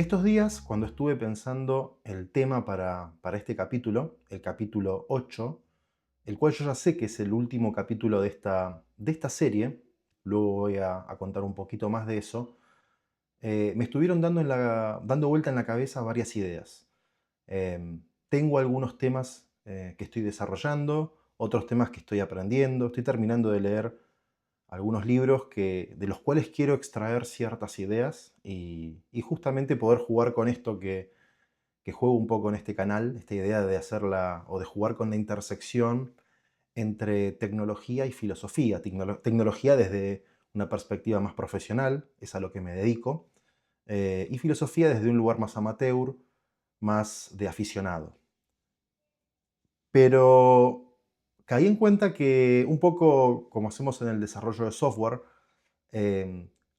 Estos días, cuando estuve pensando el tema para este capítulo, el capítulo 8, el cual yo ya sé que es el último capítulo de esta serie, luego voy a contar un poquito más de eso, me estuvieron dando vuelta en la cabeza varias ideas. Tengo algunos temas que estoy desarrollando, otros temas que estoy aprendiendo, estoy terminando de leer algunos libros de los cuales quiero extraer ciertas ideas y justamente poder jugar con esto que juego un poco en este canal, esta idea de hacerla o de jugar con la intersección entre tecnología y filosofía. Tecnología desde una perspectiva más profesional, es a lo que me dedico, y filosofía desde un lugar más amateur, más de aficionado. Pero caí en cuenta que un poco como hacemos en el desarrollo de software,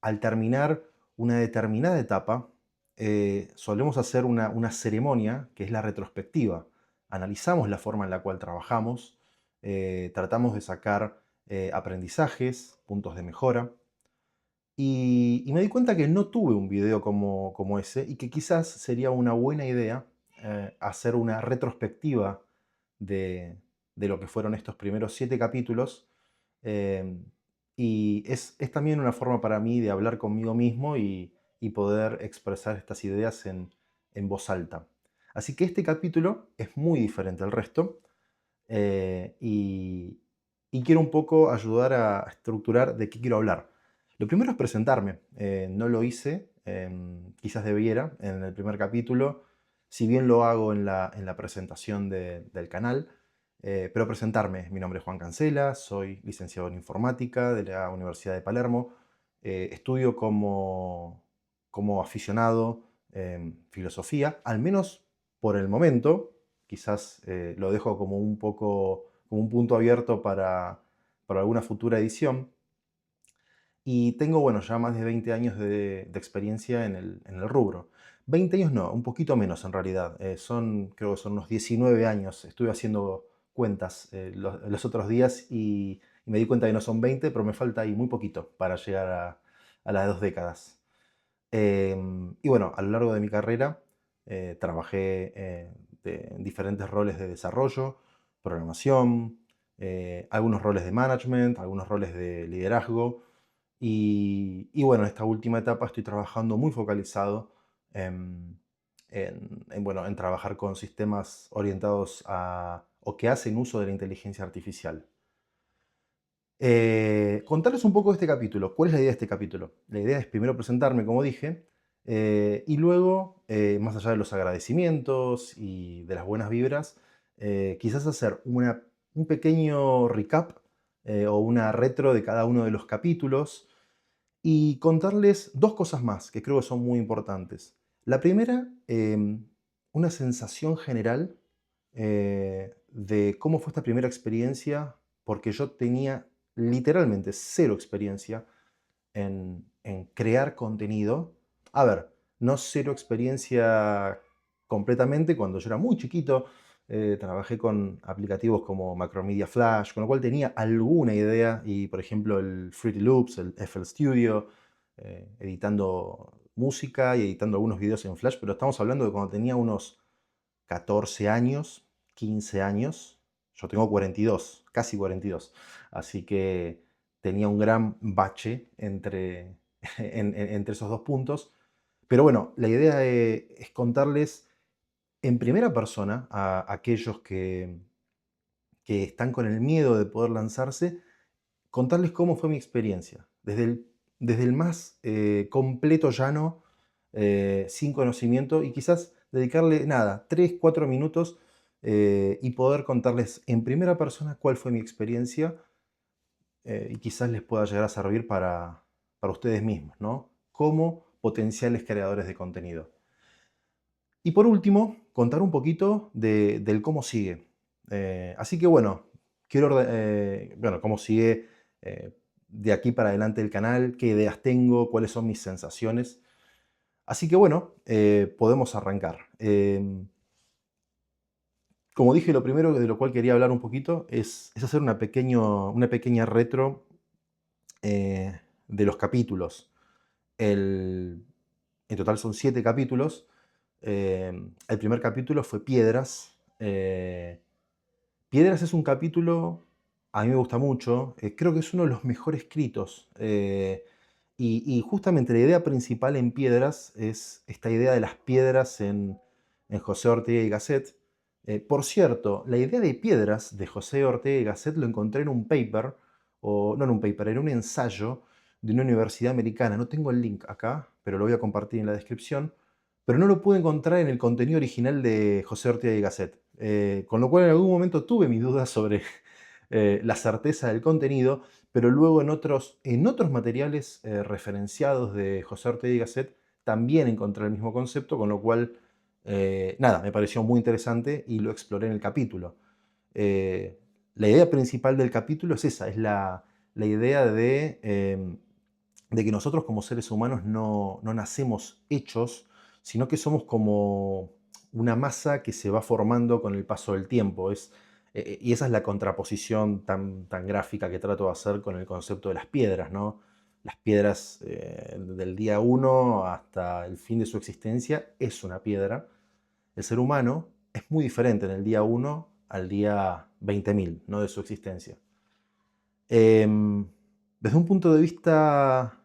al terminar una determinada etapa, solemos hacer una ceremonia que es la retrospectiva. Analizamos la forma en la cual trabajamos, tratamos de sacar aprendizajes, puntos de mejora, y me di cuenta que no tuve un video como ese y que quizás sería una buena idea hacer una retrospectiva de, de lo que fueron estos primeros 7 capítulos. em, y es también una forma para mí de hablar conmigo mismo y poder expresar estas ideas en voz alta. Así que este capítulo es muy diferente al resto, eh, y, y quiero un poco ayudar a estructurar de qué quiero hablar. Lo primero es presentarme. No lo hice, quizás debiera, en el primer capítulo, si bien lo hago en la presentación del canal, pero presentarme. Mi nombre es Juan Cancela, soy licenciado en informática de la Universidad de Palermo. Estudio como aficionado en filosofía, al menos por el momento. Quizás lo dejo como un poco, como un punto abierto para alguna futura edición. Y tengo, bueno, ya más de 20 años de experiencia en el rubro. 20 años no, un poquito menos en realidad. Creo que son unos 19 años. Estuve haciendo cuentas los otros días y me di cuenta que no son 20, pero me falta ahí muy poquito para llegar a las 2 décadas. Y bueno, a lo largo de mi carrera trabajé en diferentes roles de desarrollo, programación, algunos roles de management, algunos roles de liderazgo. Y bueno, en esta última etapa estoy trabajando muy focalizado en, bueno, en trabajar con sistemas orientados a o que hacen uso de la inteligencia artificial. Contarles un poco de este capítulo. ¿Cuál es la idea de este capítulo? La idea es primero presentarme, como dije, y luego, más allá de los agradecimientos y de las buenas vibras, quizás hacer un pequeño recap o una retro de cada uno de los capítulos y contarles dos cosas más que creo que son muy importantes. La primera, una sensación general de cómo fue esta primera experiencia, porque yo tenía literalmente cero experiencia en crear contenido. A ver, no cero experiencia completamente. Cuando yo era muy chiquito, trabajé con aplicativos como Macromedia Flash, con lo cual tenía alguna idea, y por ejemplo el Fruity Loops, el FL Studio, editando música y editando algunos videos en Flash, pero estamos hablando de cuando tenía unos 14 años, 15 años. Yo tengo 42, casi 42. Así que tenía un gran bache entre esos dos puntos. Pero bueno, la idea es contarles en primera persona a aquellos que están con el miedo de poder lanzarse, contarles cómo fue mi experiencia. Desde el más completo llano, sin conocimiento, y quizás dedicarle nada, 3 4 minutos, y poder contarles en primera persona cuál fue mi experiencia, y quizás les pueda llegar a servir para ustedes mismos, ¿no? Como potenciales creadores de contenido. Y por último, contar un poquito del cómo sigue. Así que bueno, bueno, cómo sigue de aquí para adelante el canal, qué ideas tengo, cuáles son mis sensaciones. Así que bueno, podemos arrancar. Como dije, lo primero de lo cual quería hablar un poquito es hacer una pequeña retro de los capítulos. El, En total son 7 capítulos. El primer capítulo fue Piedras. Piedras es un capítulo, a mí me gusta mucho, creo que es uno de los mejor escritos. Y justamente la idea principal en Piedras es esta idea de las piedras en José Ortega y Gasset. Por cierto, la idea de Piedras de José Ortega y Gasset lo encontré en un paper, o no en un paper, en un ensayo de una universidad americana. No tengo el link acá, pero lo voy a compartir en la descripción. Pero no lo pude encontrar en el contenido original de José Ortega y Gasset. Con lo cual en algún momento tuve mis dudas sobre la certeza del contenido, pero luego en otros materiales referenciados de José Ortega y Gasset también encontré el mismo concepto, con lo cual, nada, me pareció muy interesante y lo exploré en el capítulo. Eh, la idea principal del capítulo es esa, es la idea de que nosotros como seres humanos no nacemos hechos, sino que somos como una masa que se va formando con el paso del tiempo. Y esa es la contraposición tan gráfica que trato de hacer con el concepto de las piedras, ¿no? Las piedras del día uno hasta el fin de su existencia es una piedra. El ser humano es muy diferente en el día uno al día 20.000, ¿no? De su existencia. Em, Desde un punto de vista,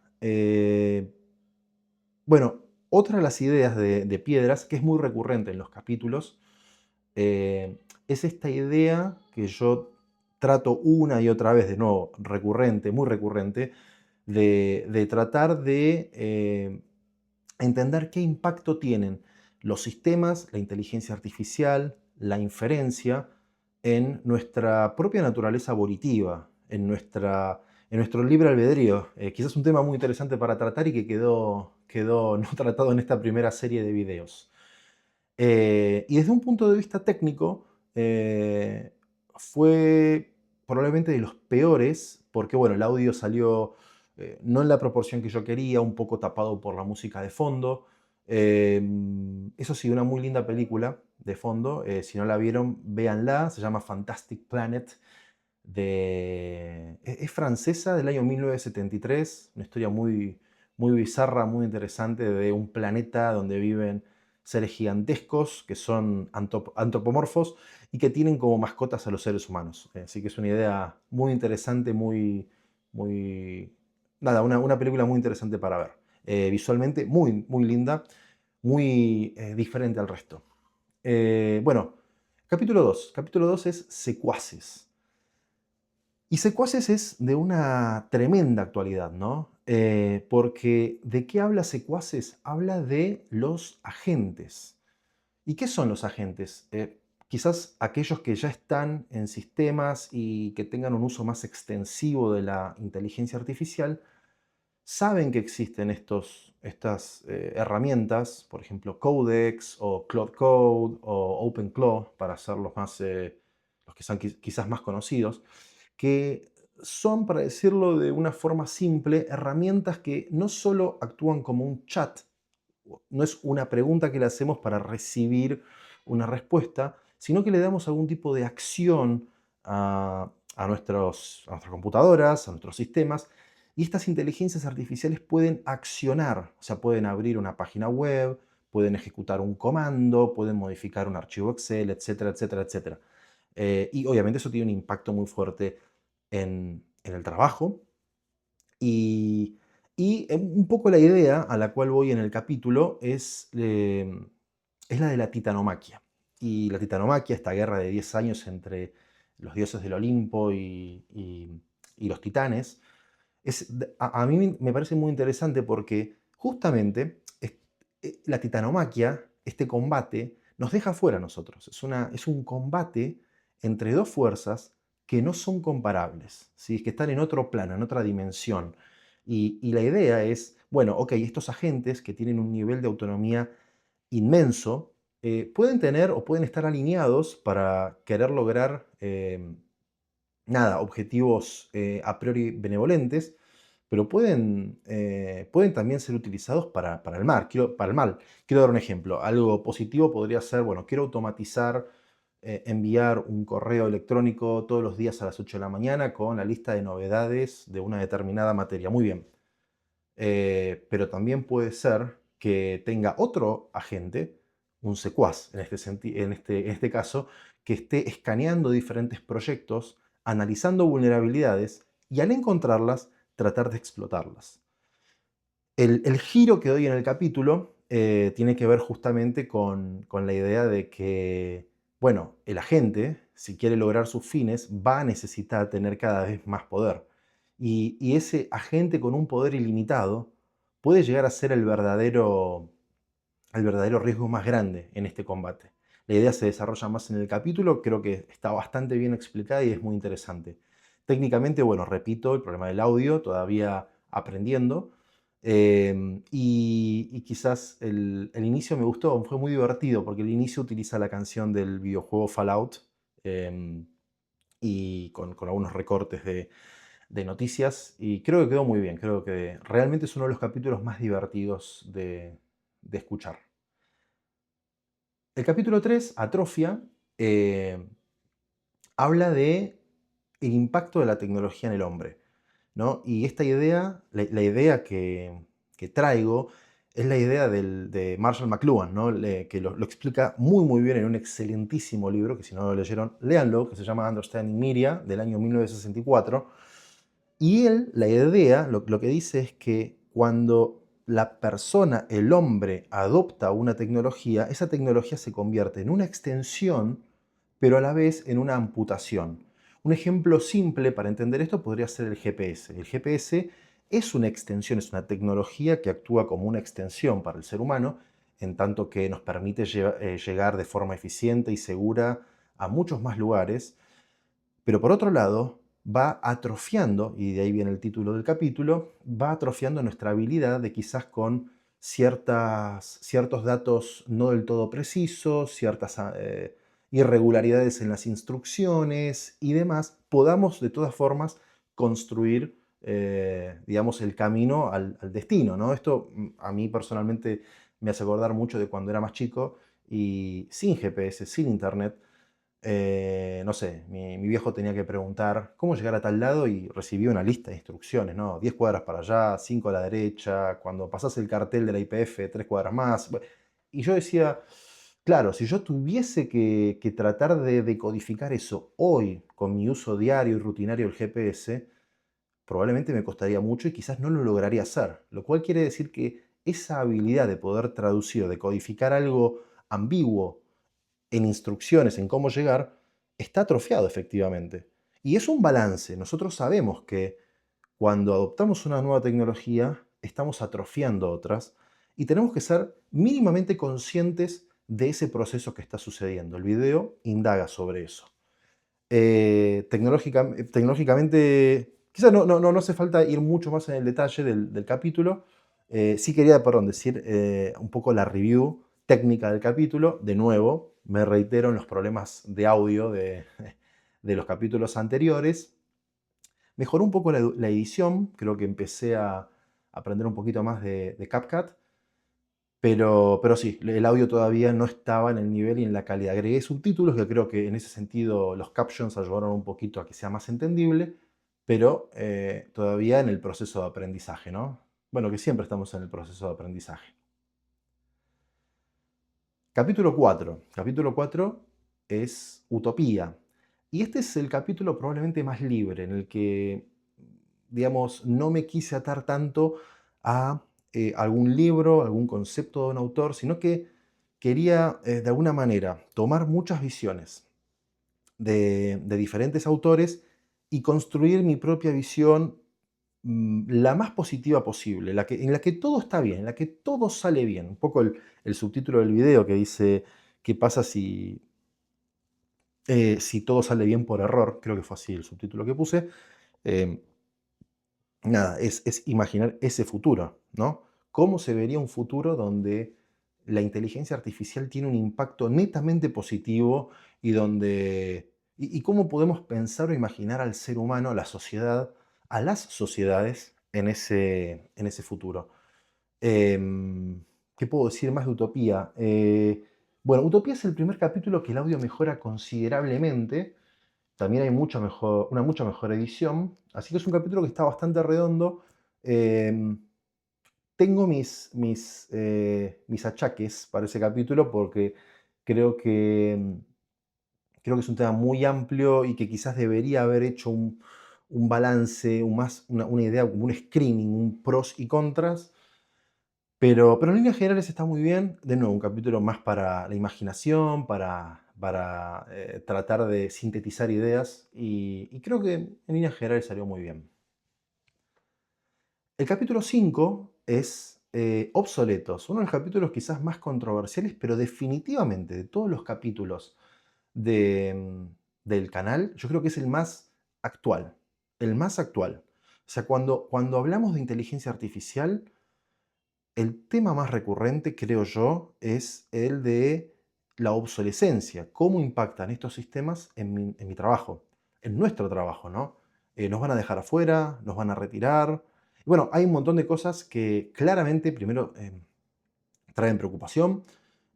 bueno, otra de las ideas de Piedras, que es muy recurrente en los capítulos, es esta idea que yo trato una y otra vez, de nuevo, recurrente, muy recurrente, de tratar de entender qué impacto tienen los sistemas, la inteligencia artificial, la inferencia, en nuestra propia naturaleza volitiva, en nuestro libre albedrío. Quizás un tema muy interesante para tratar y que quedó no tratado en esta primera serie de videos. Y desde un punto de vista técnico, fue probablemente de los peores, porque bueno, el audio salió no en la proporción que yo quería, un poco tapado por la música de fondo. Eso sí, una muy linda película de fondo. Si no la vieron, véanla. Se llama Fantastic Planet. Es francesa, del año 1973. Una historia muy bizarra, muy interesante, de un planeta donde viven seres gigantescos que son antropomorfos y que tienen como mascotas a los seres humanos. Así que es una idea muy interesante, muy, nada, una película muy interesante para ver. Visualmente muy linda, muy diferente al resto. Bueno, capítulo 2. Capítulo 2 es Secuaces. Y Secuaces es de una tremenda actualidad, ¿no? Porque ¿de qué habla Secuaces? Habla de los agentes. ¿Y qué son los agentes? Quizás aquellos que ya están en sistemas y que tengan un uso más extensivo de la inteligencia artificial, saben que existen estas herramientas, por ejemplo, Codex o Cloud Code o OpenClaw, para ser los que son quizás más conocidos, que son, para decirlo de una forma simple, herramientas que no solo actúan como un chat, no es una pregunta que le hacemos para recibir una respuesta, sino que le damos algún tipo de acción a nuestras computadoras, a nuestros sistemas, y estas inteligencias artificiales pueden accionar, o sea, pueden abrir una página web, pueden ejecutar un comando, pueden modificar un archivo Excel, etcétera, etcétera, etcétera. Y obviamente eso tiene un impacto muy fuerte en el trabajo. Y, un poco la idea a la cual voy en el capítulo es la de la titanomaquia. Y la titanomaquia, esta guerra de 10 años entre los dioses del Olimpo y los titanes, a mí me parece muy interesante porque justamente la titanomaquia, este combate, nos deja fuera a nosotros. Es un combate entre dos fuerzas que no son comparables, ¿sí? Que están en otro plano, en otra dimensión. Y la idea es, bueno, ok, estos agentes que tienen un nivel de autonomía inmenso, pueden tener o pueden estar alineados para querer lograr, nada, objetivos a priori benevolentes, pero pueden también ser utilizados para el mal. Quiero dar un ejemplo. Algo positivo podría ser, bueno, quiero automatizar enviar un correo electrónico todos los días a las 8 de la mañana con la lista de novedades de una determinada materia. Muy bien. Pero también puede ser que tenga otro agente, un secuaz en este caso, que esté escaneando diferentes proyectos, analizando vulnerabilidades y al encontrarlas, tratar de explotarlas. El giro que doy en el capítulo tiene que ver justamente con la idea de que, bueno, el agente, si quiere lograr sus fines, va a necesitar tener cada vez más poder. Y ese agente con un poder ilimitado puede llegar a ser el verdadero riesgo más grande en este combate. La idea se desarrolla más en el capítulo, creo que está bastante bien explicada y es muy interesante. Técnicamente, bueno, repito, el problema del audio, todavía aprendiendo. Y quizás el inicio me gustó, fue muy divertido, porque el inicio utiliza la canción del videojuego Fallout eh, y con algunos recortes de noticias, y creo que quedó muy bien, creo que realmente es uno de los capítulos más divertidos de escuchar. El capítulo 3, Atrofia, eh, habla de el impacto de la tecnología en el hombre, ¿no? Y esta idea, la idea que traigo, es la idea de Marshall McLuhan, ¿no? Que lo explica muy muy bien en un excelentísimo libro, que si no lo leyeron, léanlo, que se llama Understanding Media, del año 1964. Y él, la idea, lo que dice es que cuando la persona, el hombre, adopta una tecnología, esa tecnología se convierte en una extensión, pero a la vez en una amputación. Un ejemplo simple para entender esto podría ser el GPS. El GPS es una extensión, es una tecnología que actúa como una extensión para el ser humano, en tanto que nos permite llegar de forma eficiente y segura a muchos más lugares, pero por otro lado, va atrofiando, y de ahí viene el título del capítulo, va atrofiando nuestra habilidad de quizás con ciertos datos no del todo precisos, ciertas irregularidades en las instrucciones y demás, podamos de todas formas construir, digamos, el camino al destino, ¿no? Esto a mí personalmente me hace acordar mucho de cuando era más chico y sin GPS, sin internet, no sé, mi viejo tenía que preguntar cómo llegar a tal lado y recibía una lista de instrucciones, ¿no? 10 cuadras para allá, 5 a la derecha, cuando pasás el cartel de la IPF, 3 cuadras más. Y yo decía, claro, si yo tuviese que tratar de decodificar eso hoy con mi uso diario y rutinario del GPS, probablemente me costaría mucho y quizás no lo lograría hacer. Lo cual quiere decir que esa habilidad de poder traducir, de codificar algo ambiguo en instrucciones en cómo llegar, está atrofiado efectivamente. Y es un balance. Nosotros sabemos que cuando adoptamos una nueva tecnología, estamos atrofiando otras y tenemos que ser mínimamente conscientes de ese proceso que está sucediendo. El video indaga sobre eso. Tecnológicamente, quizás no hace falta ir mucho más en el detalle del capítulo. Sí quería, perdón, decir un poco la review técnica del capítulo. De nuevo, me reitero en los problemas de audio de los capítulos anteriores. Mejoró un poco la edición, creo que empecé a aprender un poquito más de CapCut. Pero sí, el audio todavía no estaba en el nivel y en la calidad. Agregué subtítulos que creo que en ese sentido los captions ayudaron un poquito a que sea más entendible, pero todavía en el proceso de aprendizaje, ¿no? Bueno, que siempre estamos en el proceso de aprendizaje. Capítulo 4. Capítulo 4 es Utopía. Y este es el capítulo probablemente más libre, en el que, digamos, no me quise atar tanto a algún libro, algún concepto de un autor, sino que quería, de alguna manera, tomar muchas visiones de diferentes autores y construir mi propia visión la más positiva posible, en la que todo está bien, en la que todo sale bien. Un poco el subtítulo del video que dice, ¿qué pasa si todo sale bien por error? Creo que fue así el subtítulo que puse. Eh, Nada, es imaginar ese futuro, ¿no? ¿Cómo se vería un futuro donde la inteligencia artificial tiene un impacto netamente positivo y donde... y cómo podemos pensar o imaginar al ser humano, a la sociedad, a las sociedades en ese futuro? ¿Qué puedo decir más de Utopía? Bueno, Utopía es el primer capítulo que el audio mejora considerablemente. También hay una mucha mejor edición. Así que es un capítulo que está bastante redondo. Eh, tengo mis achaques para ese capítulo porque creo que, creo que es un tema muy amplio y que quizás debería haber hecho un balance, una idea, como un screening, un pros y contras, pero en líneas generales está muy bien. De nuevo, un capítulo más para la imaginación, para tratar de sintetizar ideas y creo que en líneas generales salió muy bien. El capítulo 5 es Obsoletos, uno de los capítulos quizás más controversiales, pero definitivamente de todos los capítulos del canal, yo creo que es el más actual. El más actual. O sea, cuando hablamos de inteligencia artificial, el tema más recurrente, creo yo, es el de la obsolescencia. ¿Cómo impactan estos sistemas en mi trabajo? En nuestro trabajo, ¿no? ¿Nos van a dejar afuera? ¿Nos van a retirar? Y bueno, hay un montón de cosas que claramente, primero, traen preocupación.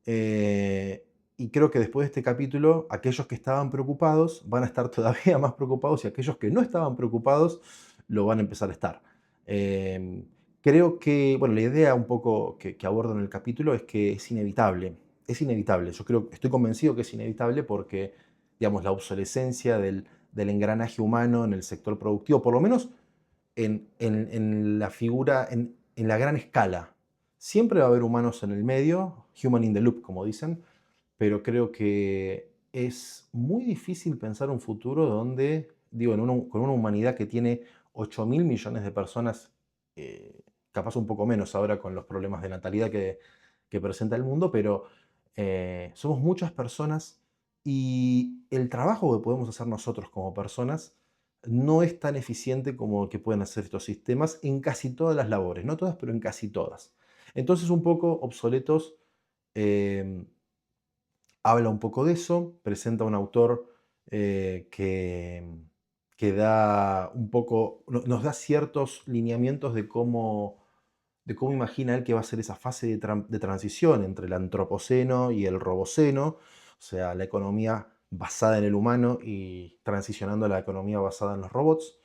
eh, y creo que después de este capítulo, aquellos que estaban preocupados van a estar todavía más preocupados y aquellos que no estaban preocupados lo van a empezar a estar. Eh, Creo que, bueno, la idea un poco que abordo en el capítulo es que es inevitable. Es inevitable. Yo creo, estoy convencido que es inevitable porque, digamos, la obsolescencia del engranaje humano en el sector productivo, por lo menos en la figura, en la gran escala. Siempre va a haber humanos en el medio, human in the loop, como dicen, pero creo que es muy difícil pensar un futuro donde, digo, con una humanidad que tiene 8.000 millones de personas, capaz un poco menos ahora con los problemas de natalidad que presenta el mundo, pero somos muchas personas y el trabajo que podemos hacer nosotros como personas no es tan eficiente como el que pueden hacer estos sistemas en casi todas las labores, no todas, pero en casi todas. Entonces, un poco obsoletos, eh, habla un poco de eso, presenta un autor que da un poco, nos da ciertos lineamientos de cómo imagina él que va a ser esa fase de transición entre el antropoceno y el roboceno, o sea, la economía basada en el humano y transicionando a la economía basada en los robots.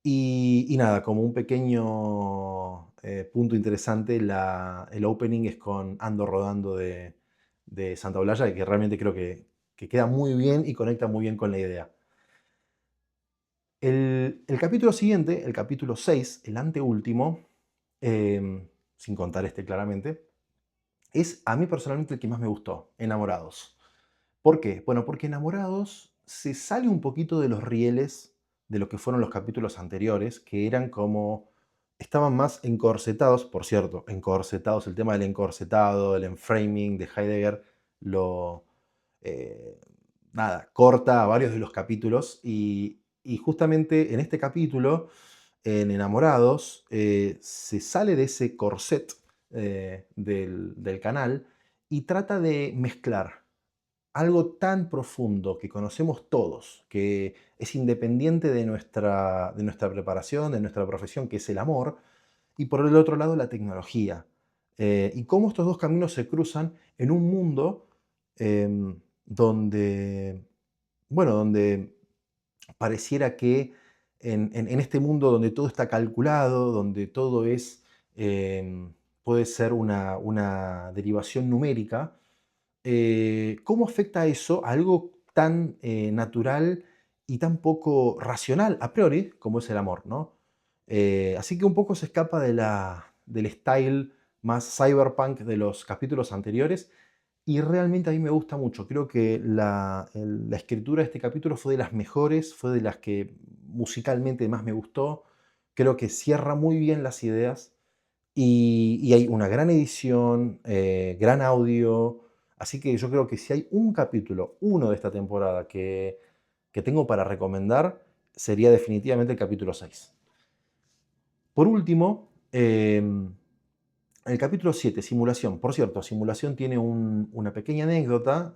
Y nada, como un pequeño punto interesante, el opening es con Ando Rodando de Santa Olalla, que realmente creo que queda muy bien y conecta muy bien con la idea. El capítulo siguiente, el capítulo 6, el anteúltimo, sin contar este claramente, es a mí personalmente el que más me gustó, Enamorados. ¿Por qué? Bueno, porque Enamorados se sale un poquito de los rieles de lo que fueron los capítulos anteriores, que eran como, estaban más encorsetados, por cierto, encorsetados, el tema del encorsetado, el enframing de Heidegger, lo, eh, nada, corta a varios de los capítulos y justamente en este capítulo, en Enamorados, se sale de ese corset del canal y trata de mezclar algo tan profundo que conocemos todos, que es independiente de nuestra preparación, de nuestra profesión, que es el amor, y por el otro lado la tecnología. Y cómo estos dos caminos se cruzan en un mundo donde, bueno, donde pareciera que en este mundo donde todo está calculado, donde todo puede ser una derivación numérica, ¿cómo afecta eso a algo tan natural y tan poco racional a priori como es el amor, ¿no? Así que un poco se escapa del style más cyberpunk de los capítulos anteriores y realmente a mí me gusta mucho. Creo que la escritura de este capítulo fue de las mejores, fue de las que musicalmente más me gustó. Creo que cierra muy bien las ideas y hay una gran edición, gran audio. Así que yo creo que si hay un capítulo, uno de esta temporada que tengo para recomendar, sería definitivamente el capítulo 6. Por último, el capítulo 7, simulación. Por cierto, simulación tiene una pequeña anécdota.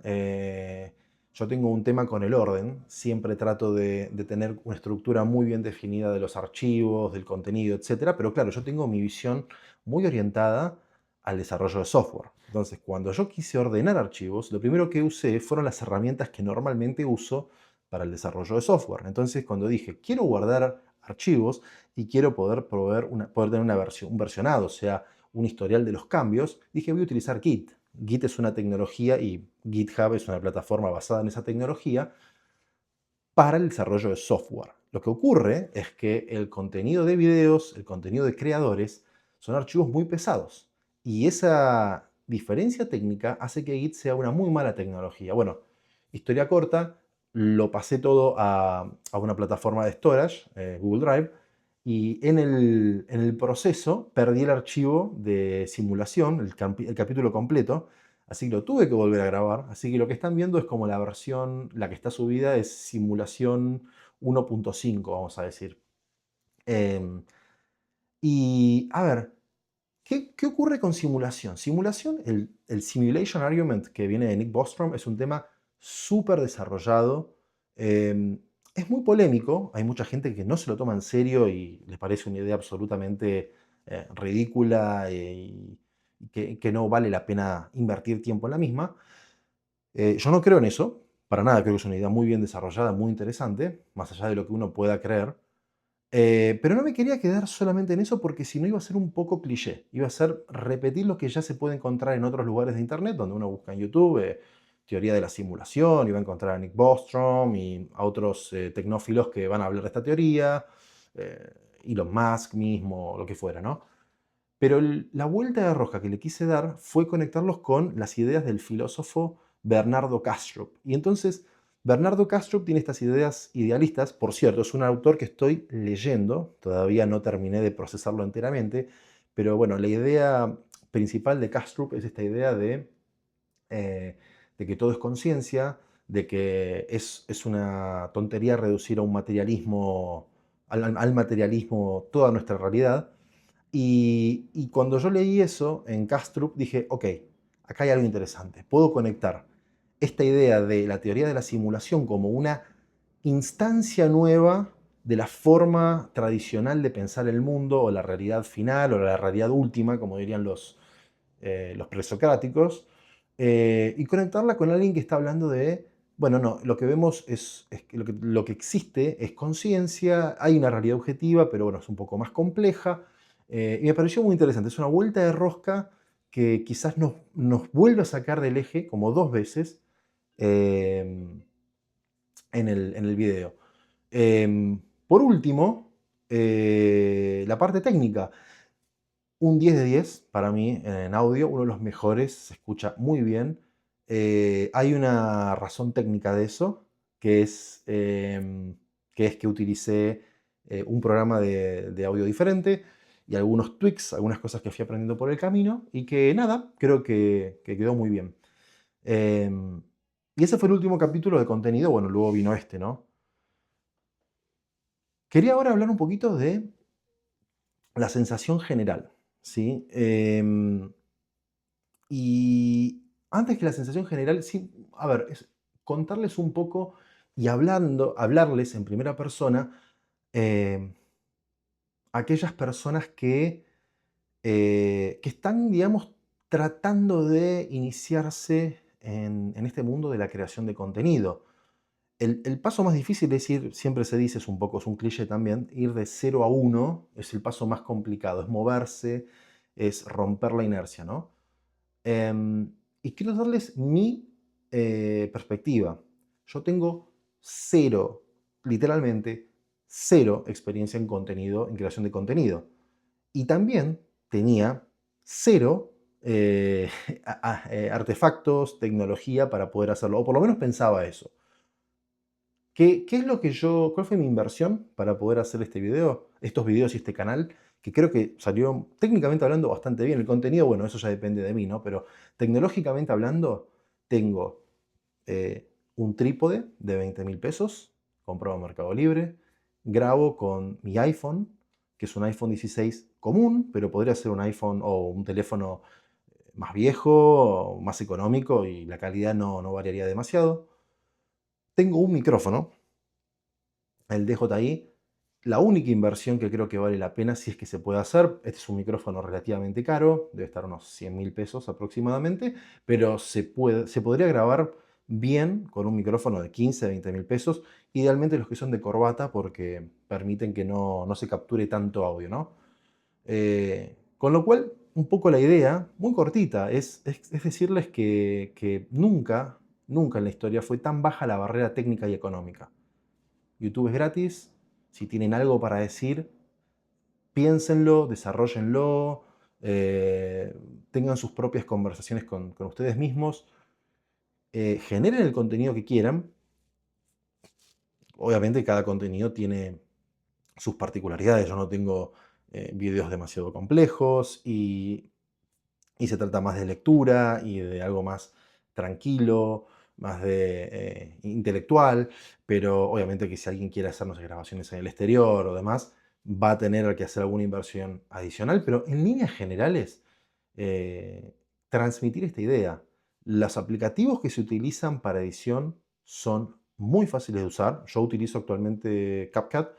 Yo tengo un tema con el orden. Siempre trato de tener una estructura muy bien definida de los archivos, del contenido, etc. Pero claro, yo tengo mi visión muy orientada al desarrollo de software. Entonces, cuando yo quise ordenar archivos, lo primero que usé fueron las herramientas que normalmente uso para el desarrollo de software. Entonces, cuando dije, quiero guardar archivos y quiero poder tener un versionado, o sea, un historial de los cambios, dije voy a utilizar Git. Git es una tecnología y GitHub es una plataforma basada en esa tecnología para el desarrollo de software. Lo que ocurre es que el contenido de videos, el contenido de creadores, son archivos muy pesados. Y esa diferencia técnica hace que Git sea una muy mala tecnología. Bueno, historia corta, lo pasé todo a una plataforma de storage, Google Drive, y en el proceso perdí el archivo de simulación, el capítulo completo, así que lo tuve que volver a grabar. Así que lo que están viendo es como la versión, la que está subida es simulación 1.5, vamos a decir. Em, y a ver, ¿qué ocurre con simulación? Simulación, el Simulation Argument que viene de Nick Bostrom es un tema súper desarrollado. em, es muy polémico, hay mucha gente que no se lo toma en serio y les parece una idea absolutamente ridícula y que no vale la pena invertir tiempo en la misma. Yo no creo en eso, para nada, creo que es una idea muy bien desarrollada, muy interesante, más allá de lo que uno pueda creer. Pero no me quería quedar solamente en eso porque si no iba a ser un poco cliché, iba a ser repetir lo que ya se puede encontrar en otros lugares de internet, donde uno busca en YouTube, teoría de la simulación, y va a encontrar a Nick Bostrom y a otros tecnófilos que van a hablar de esta teoría, eh, Elon Musk mismo, lo que fuera, ¿no? Pero la vuelta de rosca que le quise dar fue conectarlos con las ideas del filósofo Bernardo Kastrup. Y entonces, Bernardo Kastrup tiene estas ideas idealistas. Por cierto, es un autor que estoy leyendo, todavía no terminé de procesarlo enteramente, pero bueno, la idea principal de Kastrup es esta idea eh, de que todo es conciencia, de que es una tontería reducir a un materialismo, al materialismo toda nuestra realidad. Y cuando yo leí eso en Kastrup, dije, ok, acá hay algo interesante. Puedo conectar esta idea de la teoría de la simulación como una instancia nueva de la forma tradicional de pensar el mundo, o la realidad final, o la realidad última, como dirían los presocráticos, y conectarla con alguien que está hablando de, bueno, no, lo que vemos es que lo que existe es conciencia, hay una realidad objetiva, pero bueno, es un poco más compleja. Y me pareció muy interesante. Es una vuelta de rosca que quizás nos vuelve a sacar del eje como dos veces eh, en el video. Por último, la parte técnica. Un 10 de 10 para mí en audio, uno de los mejores, se escucha muy bien. Hay una razón técnica de eso, que es que utilicé un programa de audio diferente y algunos tweaks, algunas cosas que fui aprendiendo por el camino y que nada, creo que quedó muy bien. Em, y ese fue el último capítulo de contenido, bueno, luego vino este, ¿no? Quería ahora hablar un poquito de la sensación general, ¿sí? Y antes que la sensación general, sí, a ver, es contarles un poco y hablarles en primera persona eh, a aquellas personas que están, digamos, tratando de iniciarse en este mundo de la creación de contenido. El paso más difícil es ir, siempre se dice, es un cliché también, ir de 0 a 1 es el paso más complicado, es moverse, es romper la inercia, ¿no? Y quiero darles mi perspectiva. Yo tengo cero, literalmente cero experiencia en contenido, en creación de contenido. Y también tenía cero artefactos, tecnología para poder hacerlo, o por lo menos pensaba eso. ¿Qué es lo que cuál fue mi inversión para poder hacer este video, estos videos y este canal? Que creo que salió técnicamente hablando bastante bien. El contenido, bueno, eso ya depende de mí, ¿no? Pero tecnológicamente hablando, tengo un trípode de 20.000 pesos, comprado en Mercado Libre. Grabo con mi iPhone, que es un iPhone 16 común, pero podría ser un iPhone o un teléfono más viejo, más económico, y la calidad no variaría demasiado. Tengo un micrófono, el DJI, la única inversión que creo que vale la pena si es que se puede hacer. Este es un micrófono relativamente caro, debe estar unos 100.000 pesos aproximadamente, pero se podría grabar bien con un micrófono de 15, 20.000 pesos, idealmente los que son de corbata porque permiten que no se capture tanto audio, ¿no? Con lo cual un poco la idea, muy cortita, es decirles que nunca, nunca en la historia fue tan baja la barrera técnica y económica. YouTube es gratis, si tienen algo para decir, piénsenlo, desarróllenlo, eh, tengan sus propias conversaciones con ustedes mismos, generen el contenido que quieran. Obviamente cada contenido tiene sus particularidades. Yo no tengo videos demasiado complejos y se trata más de lectura y de algo más tranquilo, más de intelectual, pero obviamente que si alguien quiere hacernos grabaciones en el exterior o demás, va a tener que hacer alguna inversión adicional, pero en líneas generales, eh, transmitir esta idea. Los aplicativos que se utilizan para edición son muy fáciles de usar. Yo utilizo actualmente CapCut.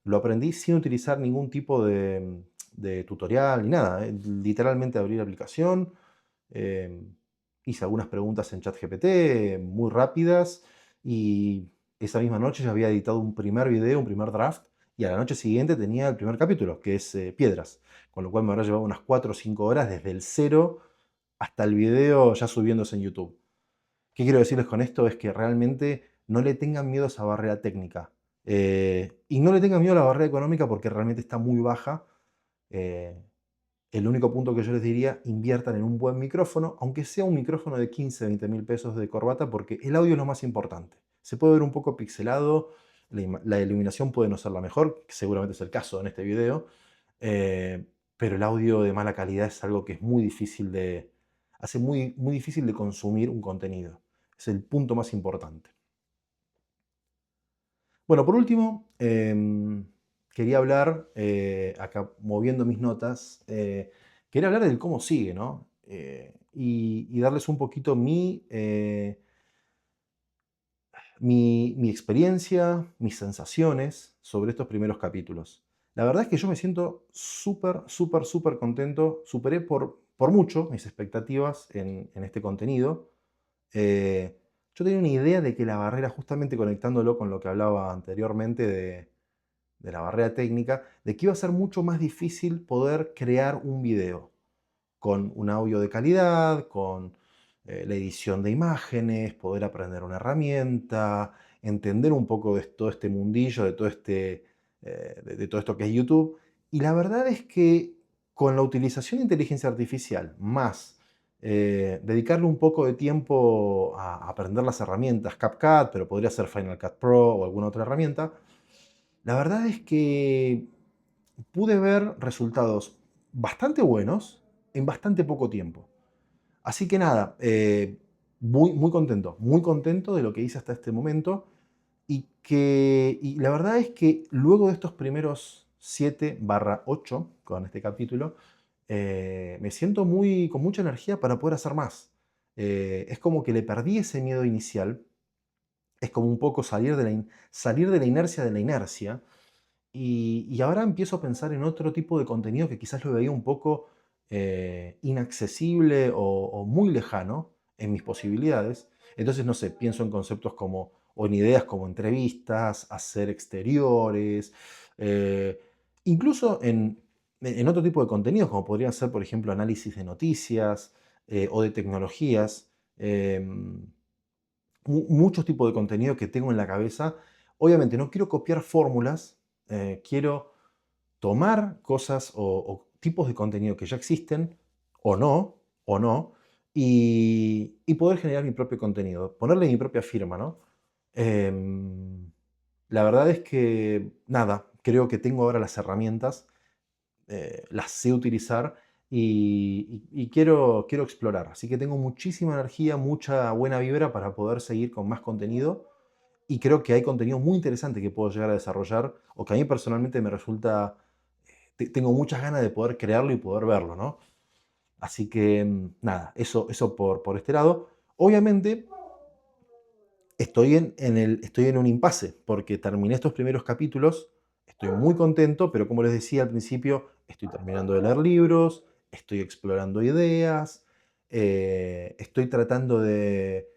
Lo aprendí sin utilizar ningún tipo de tutorial ni nada. Literalmente abrí la aplicación, eh, hice algunas preguntas en ChatGPT muy rápidas y esa misma noche ya había editado un primer video, un primer draft, y a la noche siguiente tenía el primer capítulo, que es Piedras, con lo cual me habrá llevado unas 4 o 5 horas desde el cero hasta el video ya subiéndose en YouTube. ¿Qué quiero decirles con esto? Es que realmente no le tengan miedo a esa barrera técnica. Y no le tengan miedo a la barrera económica porque realmente está muy baja. Eh, el único punto que yo les diría, inviertan en un buen micrófono, aunque sea un micrófono de 15, 20 mil pesos de corbata, porque el audio es lo más importante. Se puede ver un poco pixelado, la iluminación puede no ser la mejor, que seguramente es el caso en este video, eh, pero el audio de mala calidad es algo que es muy difícil hace muy, muy difícil de consumir un contenido. Es el punto más importante. Bueno, por último, quería hablar, acá moviendo mis notas, quería hablar del cómo sigue, ¿no? Y darles un poquito mi experiencia, mis sensaciones sobre estos primeros capítulos. La verdad es que yo me siento súper, súper, súper contento. Superé por mucho mis expectativas en este contenido. Yo tenía una idea de que la barrera, justamente conectándolo con lo que hablaba anteriormente de la barrera técnica, de que iba a ser mucho más difícil poder crear un video con un audio de calidad, con la edición de imágenes, poder aprender una herramienta, entender un poco de todo este mundillo, de todo, de todo esto que es YouTube. Y la verdad es que con la utilización de inteligencia artificial, más dedicarle un poco de tiempo a aprender las herramientas, CapCut, pero podría ser Final Cut Pro o alguna otra herramienta, la verdad es que pude ver resultados bastante buenos en bastante poco tiempo. Así que nada, muy, muy contento de lo que hice hasta este momento y la verdad es que luego de estos primeros 7/8 con este capítulo, me siento con mucha energía para poder hacer más. Es como que le perdí ese miedo inicial, es como un poco salir de la inercia de la inercia y ahora empiezo a pensar en otro tipo de contenido que quizás lo veía un poco inaccesible o muy lejano en mis posibilidades. Entonces, no sé, pienso en conceptos como, o en ideas como entrevistas, hacer exteriores, eh, incluso en otro tipo de contenidos, como podrían ser, por ejemplo, análisis de noticias o de tecnologías. Muchos tipos de contenido que tengo en la cabeza. Obviamente no quiero copiar fórmulas, quiero tomar cosas o tipos de contenido que ya existen, o no, y poder generar mi propio contenido, ponerle mi propia firma, ¿no? Em, la verdad es que, nada, creo que tengo ahora las herramientas, las sé utilizar y quiero explorar. Así que tengo muchísima energía, mucha buena vibra para poder seguir con más contenido y creo que hay contenido muy interesante que puedo llegar a desarrollar o que a mí personalmente me resulta, tengo muchas ganas de poder crearlo y poder verlo, ¿no? Así que nada, eso por este lado. Obviamente estoy en un impasse porque terminé estos primeros capítulos, estoy muy contento, pero como les decía al principio, estoy terminando de leer libros, estoy explorando ideas, estoy tratando de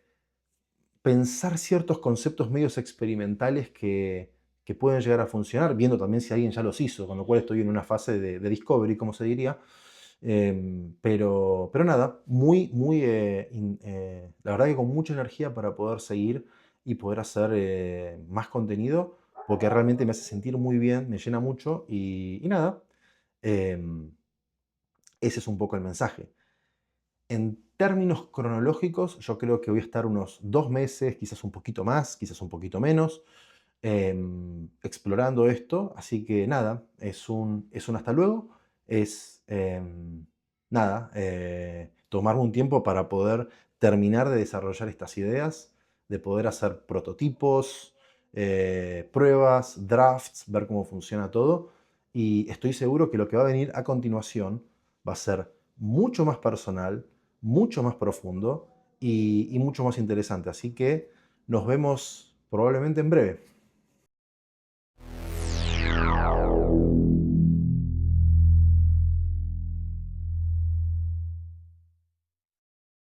pensar ciertos conceptos medios experimentales que pueden llegar a funcionar, viendo también si alguien ya los hizo, con lo cual estoy en una fase de discovery, como se diría. Pero nada, la verdad que con mucha energía para poder seguir y poder hacer más contenido, porque realmente me hace sentir muy bien, me llena mucho y nada, em, ese es un poco el mensaje. En términos cronológicos, yo creo que voy a estar unos 2 meses, quizás un poquito más, quizás un poquito menos, explorando esto. Así que nada, es un hasta luego. Es nada, tomarme un tiempo para poder terminar de desarrollar estas ideas, de poder hacer prototipos, pruebas, drafts, ver cómo funciona todo. Y estoy seguro que lo que va a venir a continuación va a ser mucho más personal, mucho más profundo y mucho más interesante. Así que nos vemos probablemente en breve.